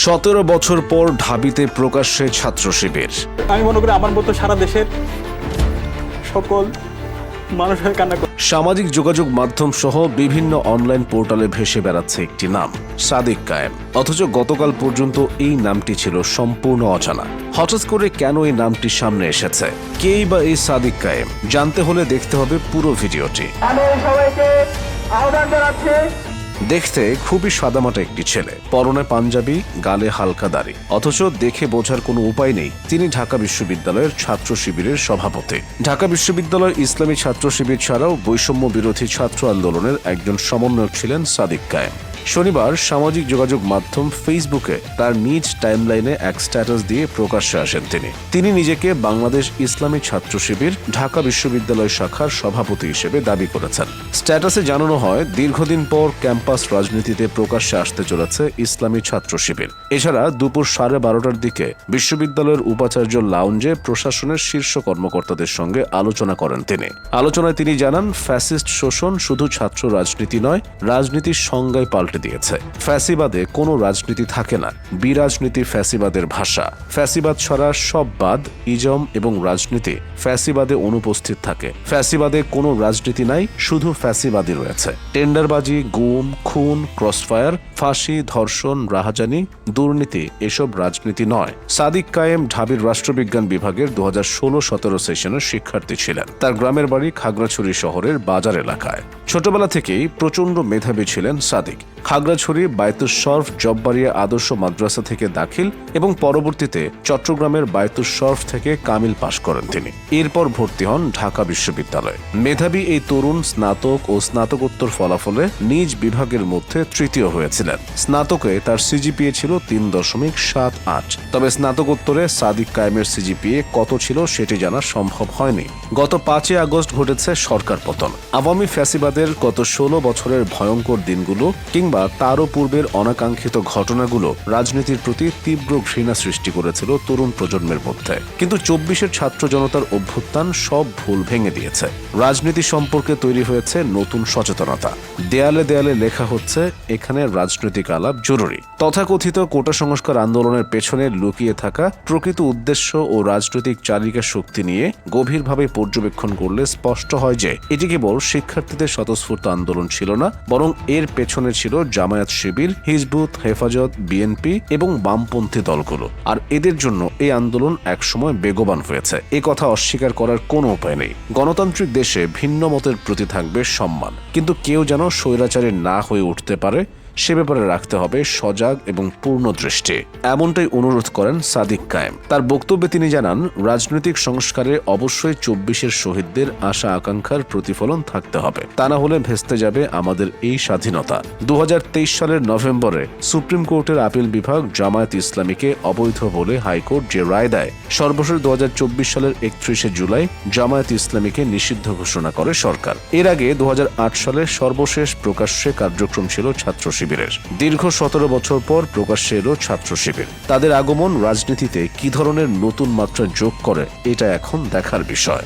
17 বছর পর ঢাবিতে প্রকাশ্যে ছাত্র শিবির। আমি মনে করি আমার মতো সারা দেশের সকল মানুষের কান্না করে। সামাজিক যোগাযোগ মাধ্যম সহ বিভিন্ন অনলাইন পোর্টালে ভেসে বেড়াচ্ছে একটি নাম, সাদিক কায়েম। অথচ গতকাল পর্যন্ত এই নামটি ছিল সম্পূর্ণ অজানা। হঠাৎ করে কেন এই নামটি সামনে এসেছে, কেই বা এই সাদিক কায়েম, জানতে হলে দেখতে হবে পুরো ভিডিওটি। আমি সবাইকে আহ্বান জানাচ্ছি। দেখতে খুবই সাদামাটা একটি ছেলে, পরনে পাঞ্জাবি, গালে হালকা দাড়ি, অথচ দেখে বোঝার কোনো উপায় নেই তিনি ঢাকা বিশ্ববিদ্যালয়ের ছাত্র শিবিরের সভাপতি। ঢাকা বিশ্ববিদ্যালয় ইসলামী ছাত্র শিবির ছাড়াও বৈষম্য বিরোধী ছাত্র আন্দোলনের একজন সমন্বয়ক ছিলেন সাদিক কায়েম। শনিবার সামাজিক যোগাযোগ মাধ্যম ফেসবুকে তার নিজ টাইমলাইনে এক স্ট্যাটাস দিয়ে প্রকাশ্যে আসেন তিনি নিজেকে বাংলাদেশ ইসলামী ছাত্র শিবির ঢাকা বিশ্ববিদ্যালয় শাখার সভাপতি হিসেবে দাবি করেছেন। স্ট্যাটাসে জানানো হয়, দীর্ঘদিন পর ক্যাম্পাস রাজনীতিতে প্রকাশ্যে আসতে চলেছে ইসলামী ছাত্র শিবির। এছাড়া দুপুর 12:30টার দিকে বিশ্ববিদ্যালয়ের উপাচার্য লাউঞ্জে প্রশাসনের শীর্ষ কর্মকর্তাদের সঙ্গে আলোচনা করেন তিনি। আলোচনায় তিনি জানান, ফ্যাসিস্ট শোষণ শুধু ছাত্র রাজনীতি নয়, রাজনীতির সংজ্ঞায় পাল্টে দিয়েছে। ফ্যাসিবাদে কোনো রাজনীতি থাকে না, বিরাজনীতি ফ্যাসিবাদের ভাষা। ফ্যাসিবাদ ছাড়া সব বাদ, ইজম এবং রাজনীতি ফ্যাসিবাদে অনুপস্থিত থাকে। ফ্যাসিবাদে কোনো রাজনীতি নাই, শুধু ফ্যাসিবাদী রয়েছে। টেন্ডারবাজি, গুম, খুন, ক্রসফায়ার, ফাঁসি, ধর্ষণ, রাহাজানি, দুর্নীতি এসব রাজনীতি নয়। সাদিক কায়েম ঢাবির রাষ্ট্রবিজ্ঞান বিভাগের 2016-17 সেশনের শিক্ষার্থী ছিলেন। তার গ্রামের বাড়ি খাগড়াছড়ি শহরের বাজার এলাকায়। ছোটবেলা থেকেই প্রচন্ড মেধাবী ছিলেন সাদিক। খাগড়াছড়ি বায়তুস শরফ জব্বারিয়া আদর্শ মাদ্রাসা থেকে দাখিল এবং পরবর্তীতে চট্টগ্রামের বায়তুস শরফ থেকে কামিল পাশ করেন তিনি। এরপর ভর্তি হন ঢাকা বিশ্ববিদ্যালয়ে। মেধাবী এই তরুণ স্নাতক ও স্নাতকোত্তর ফলাফলে নিজ বিভাগের মধ্যে তৃতীয় হয়েছিলেন। স্নাতকে তার সিজিপিএ ছিল 3.78। তবে স্নাতকোত্তরে সাদিক কায়েমের সিজিপিএ কত ছিল সেটি জানা সম্ভব হয়নি। গত 5 আগস্ট ঘটেছে সরকার পতন। আওয়ামী ফ্যাসিবাদের গত 16 বছরের ভয়ঙ্কর দিনগুলো কিংবা তারও পূর্বের অনাকাঙ্ক্ষিত ঘটনাগুলো রাজনীতির প্রতি তীব্র ঘৃণা সৃষ্টি করেছিল তরুণ প্রজন্মের মধ্যে। কিন্তু 24-এর ছাত্র জনতার অভ্যুত্থান সব ভুল ভেঙে দিয়েছে। রাজনীতি সম্পর্কে তৈরি হয়েছে নতুন সচেতনতা। দেয়ালে দেয়ালে লেখা হচ্ছে, এখানে রাজনৈতিক আলাপ জরুরি। তথাকথিত কোটা সংস্কার আন্দোলনের পেছনে লুকিয়ে থাকা প্রকৃত উদ্দেশ্য ও রাজনৈতিক চালিকা শক্তি নিয়ে গভীরভাবে পর্যবেক্ষণ করলে স্পষ্ট হয় যে এটি কেবল শিক্ষার্থীদের স্বতঃস্ফূর্ত আন্দোলন ছিল না, বরং এর পেছনে ছিল জামায়াত শিবির, হিজবুত, হেফাজত, বিএনপি এবং বামপন্থী দলগুলো। আর এদের জন্য এই আন্দোলন একসময় বেগবান হয়েছে, এ কথা অস্বীকার করার কোনো উপায় নেই। গণতান্ত্রিক দেশে ভিন্ন মতের প্রতি থাকবে সম্মান, কিন্তু কেউ যেন স্বৈরাচারী না হয়ে উঠতে পারে সে ব্যাপারে রাখতে হবে সজাগ এবং পূর্ণ দৃষ্টি। এমনটাই অনুরোধ করেন সাদিক কায়েম। তার বক্তব্যে তিনি জানান, রাজনৈতিক সংস্কারে অবশ্যই 24-এর শহীদদের আশা আকাঙ্ক্ষার প্রতিফলন থাকতে হবে, তা না হলে ভেস্তে যাবে আমাদের এই স্বাধীনতা। 2023 সালের নভেম্বরে সুপ্রিম কোর্টের আপিল বিভাগ জামায়াত ইসলামীকে অবৈধ বলে হাইকোর্ট যে রায় দেয়, সর্বশেষ 2024 সালের 31 জুলাই জামায়াত ইসলামীকে নিষিদ্ধ ঘোষণা করে সরকার। এর আগে 2008 সালে সর্বশেষ প্রকাশ্যে কার্যক্রম ছিল ছাত্র শিবিরের। দীর্ঘ 17 বছর পর প্রকাশ্যে এলো ছাত্র শিবির। তাদের আগমন রাজনীতিতে কি ধরনের নতুন মাত্রা যোগ করে, এটা এখন দেখার বিষয়।